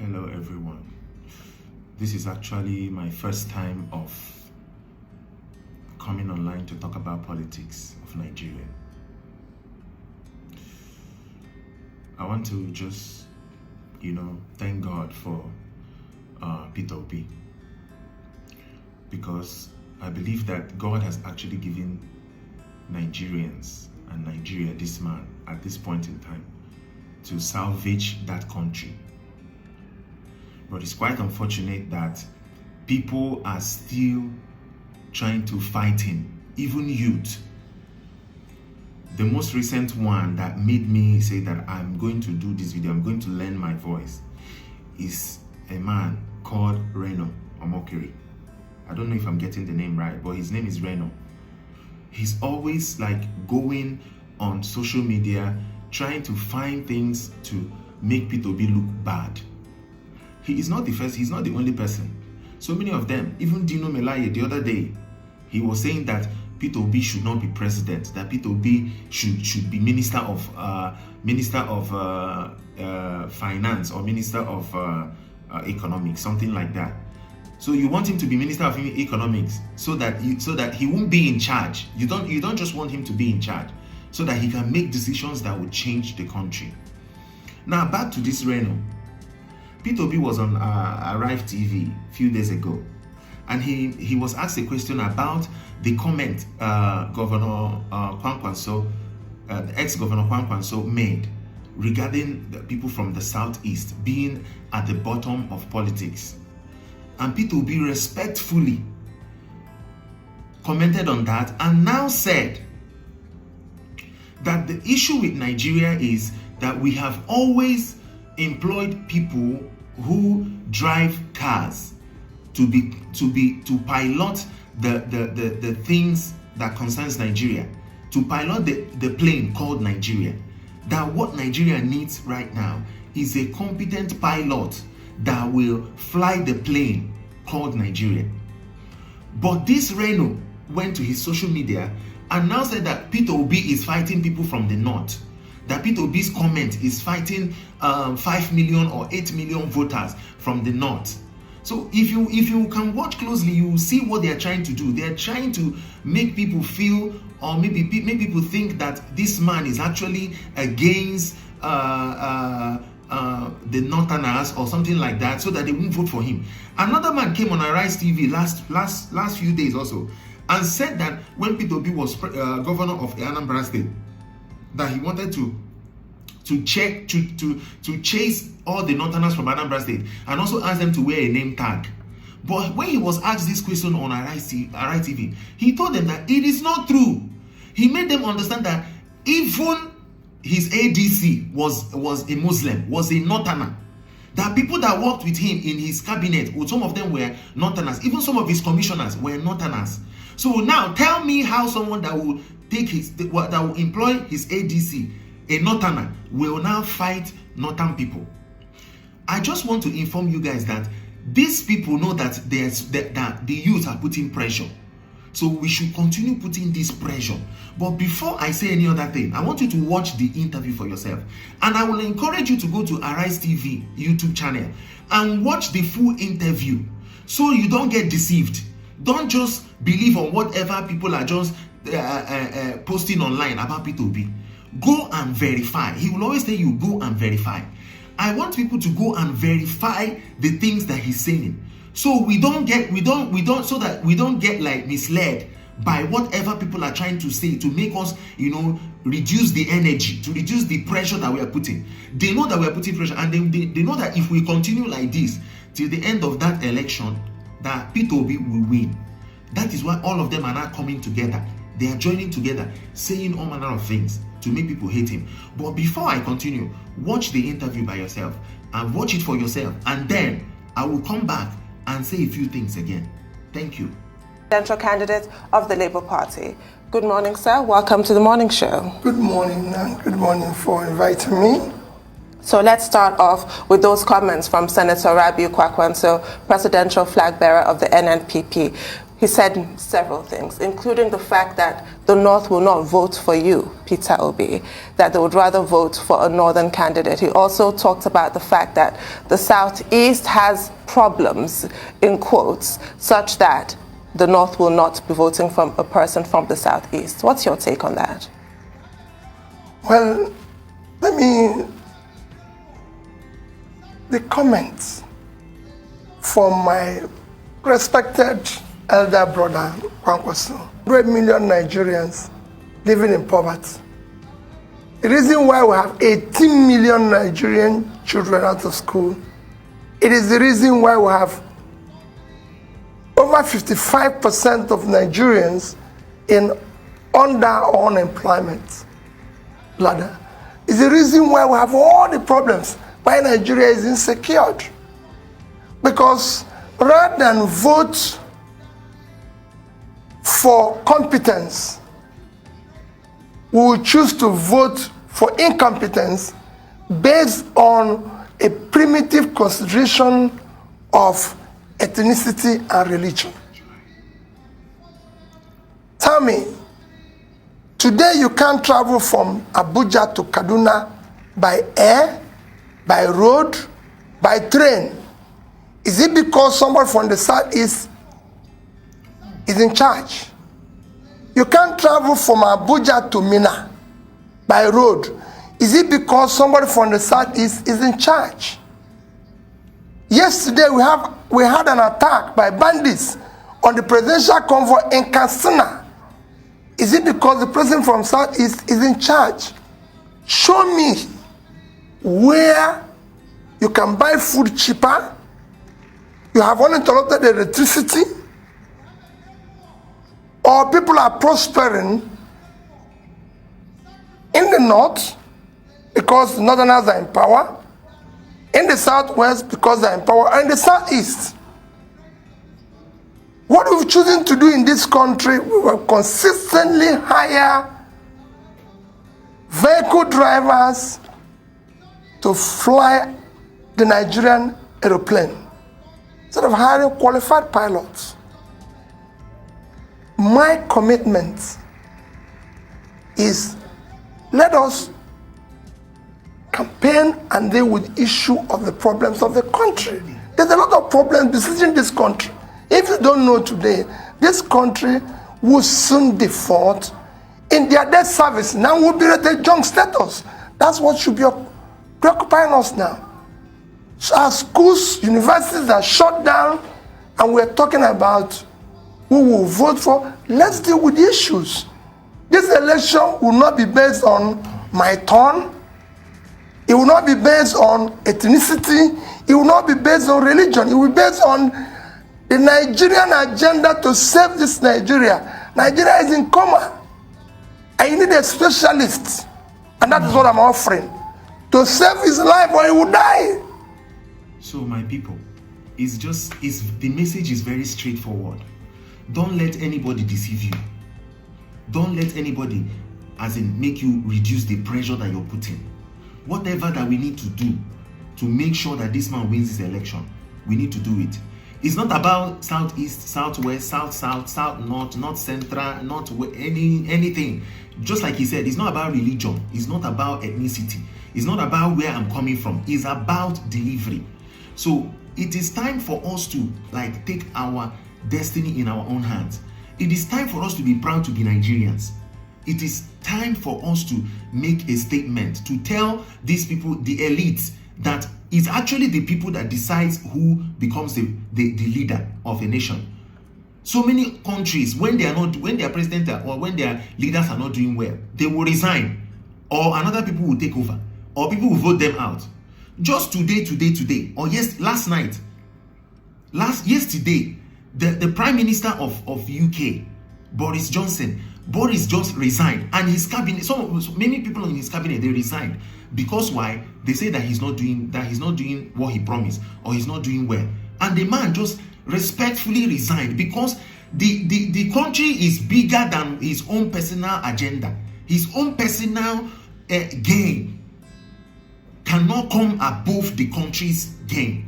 Hello everyone. This is actually my first time of coming online to talk about politics of Nigeria. I want to just, thank God for Peter Obi, because I believe that God has actually given Nigerians and Nigeria this man at this point in time to salvage that country. But it's quite unfortunate that people are still trying to fight him, even youth. The most recent one that made me say that I'm going to do this video, I'm going to lend my voice, is a man called Reno Omokiri. I don't know if I'm getting the name right, but his name is Reno. He's always like going on social media, trying to find things to make Peter Obi look bad. He is not the first, he's not the only person. So many of them, even Dino Melaye the other day, he was saying that Peter Obi should not be president, that Peter Obi should be Minister of Finance or Minister of Economics, something like that. So you want him to be Minister of Economics so that he won't be in charge. You don't just want him to be in charge so that he can make decisions that will change the country. Now back to this Reno. Peter Obi was on Arrive TV a few days ago, and he was asked a question about the comment Governor Kwankwaso, the ex-Governor Kwankwaso made regarding the people from the Southeast being at the bottom of politics. And Peter Obi respectfully commented on that and now said that the issue with Nigeria is that we have always employed people who drive cars to pilot the things that concerns Nigeria, to pilot the plane called Nigeria. That what Nigeria needs right now is a competent pilot that will fly the plane called Nigeria. But this Reno went to his social media and now said that Peter Obi is fighting people from the north, that Peter Obi's comment is fighting 5 million or 8 million voters from the north. So if you can watch closely, you will see what they are trying to do. They are trying to make people feel, or maybe make people think that this man is actually against the Northerners or something like that, so that they won't vote for him. Another man came on Arise TV last few days also and said that when Peter Obi was governor of Anambra State, that he wanted to chase all the Northerners from Anambra State and also ask them to wear a name tag. But when he was asked this question on Arise TV, he told them that it is not true. He made them understand that even his ADC was a Muslim, was a Northerner. That people that worked with him in his cabinet, some of them were Northerners. Even some of his commissioners were Northerners. So now tell me how someone that will that will employ his ADC, a Northerner, will now fight Northern people. I just want to inform you guys that these people know that that the youth are putting pressure. So we should continue putting this pressure. But before I say any other thing, I want you to watch the interview for yourself. And I will encourage you to go to Arise TV YouTube channel and watch the full interview so you don't get deceived. Don't just believe on whatever people are just posting online about Peter Obi. Go and verify. He will always tell you, go and verify. I want people to go and verify the things that he's saying, so we don't get like misled by whatever people are trying to say to make us, reduce the energy, to reduce the pressure that we are putting. They know that we are putting pressure, and they know that if we continue like this till the end of that election, that Peter Obi will win. That is why all of them are now coming together. They are joining together, saying all manner of things to make people hate him. But before I continue, watch the interview by yourself and watch it for yourself, and then I will come back and say a few things again. Thank you. Presidential candidate of the Labour Party. Good morning, sir. Welcome to the morning show. Good morning, and good morning for inviting me. So let's start off with those comments from Senator Rabiu Kwankwaso, presidential flag bearer of the NNPP. He said several things, including the fact that the North will not vote for you, Peter Obi, that they would rather vote for a Northern candidate. He also talked about the fact that the Southeast has problems, in quotes, such that the North will not be voting for a person from the Southeast. What's your take on that? Well, the comments from my respected elder brother, Kwankwaso. 100 million Nigerians living in poverty. The reason why we have 18 million Nigerian children out of school, it is the reason why we have over 55% of Nigerians in under unemployment ladder. It's the reason why we have all the problems, why Nigeria is insecure. Because rather than vote for competence, we will choose to vote for incompetence based on a primitive consideration of ethnicity and religion. Tell me, today you can't travel from Abuja to Kaduna by air, by road, by train. Is it because somebody from the Southeast is in charge? You can't travel from Abuja to Mina by road. Is it because somebody from the Southeast is in charge? Yesterday we had an attack by bandits on the presidential convoy in Katsina. Is it because the president from Southeast is in charge? Show me where you can buy food cheaper, you have uninterrupted electricity, or people are prospering in the north because the northerners are in power, in the southwest because they're in power, and in the southeast. What we've chosen to do in this country, we will consistently hire vehicle drivers to fly the Nigerian aeroplane instead of hiring qualified pilots. My commitment is, let us campaign and deal with the issue of the problems of the country. There's a lot of problems besieging this country. If you don't know today, this country will soon default in their debt service. Now we'll be rated junk status. That's what should be preoccupying us now. So our schools, universities are shut down, and we're talking about who will vote for. Let's deal with the issues. This election will not be based on my turn. It will not be based on ethnicity. It will not be based on religion. It will be based on the Nigerian agenda to save this Nigeria. Nigeria is in coma. And you need a specialist. And that is what I'm offering. To save his life or he will die. So my people, the message is very straightforward. Don't let anybody deceive you. Don't let anybody, as in, make you reduce the pressure that you're putting. Whatever that we need to do to make sure that this man wins this election, we need to do it. It's not about southeast, southwest, south, north, north central, not anything. Just like he said, it's not about religion. It's not about ethnicity. It's not about where I'm coming from. It's about delivery. So it is time for us to take our destiny in our own hands. It is time for us to be proud to be Nigerians. It is time for us to make a statement, to tell these people, the elites, that it's actually the people that decides who becomes the leader of a nation. So many countries, when their president or when their leaders are not doing well, they will resign, or another people will take over, or people will vote them out. Just today, or yesterday, the Prime Minister of UK, Boris Johnson just resigned, and his cabinet, many people in his cabinet, they resigned. Because why? They say that he's not doing what he promised, or he's not doing well. And the man just respectfully resigned, because the country is bigger than his own personal agenda. His own personal gain cannot come above the country's gain.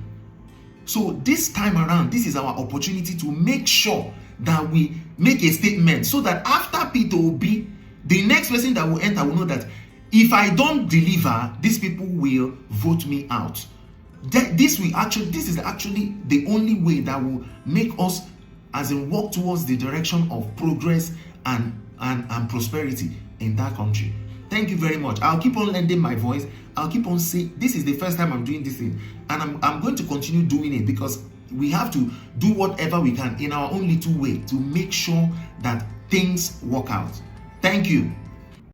So this time around, this is our opportunity to make sure that we make a statement, so that after Peter Obi, the next person that will enter will know that if I don't deliver, these people will vote me out. This is actually the only way that will make us as in walk towards the direction of progress and prosperity in that country. Thank you very much. I'll keep on lending my voice. I'll keep on saying, this is the first time I'm doing this thing, and I'm going to continue doing it, because we have to do whatever we can in our own little way to make sure that things work out. Thank you.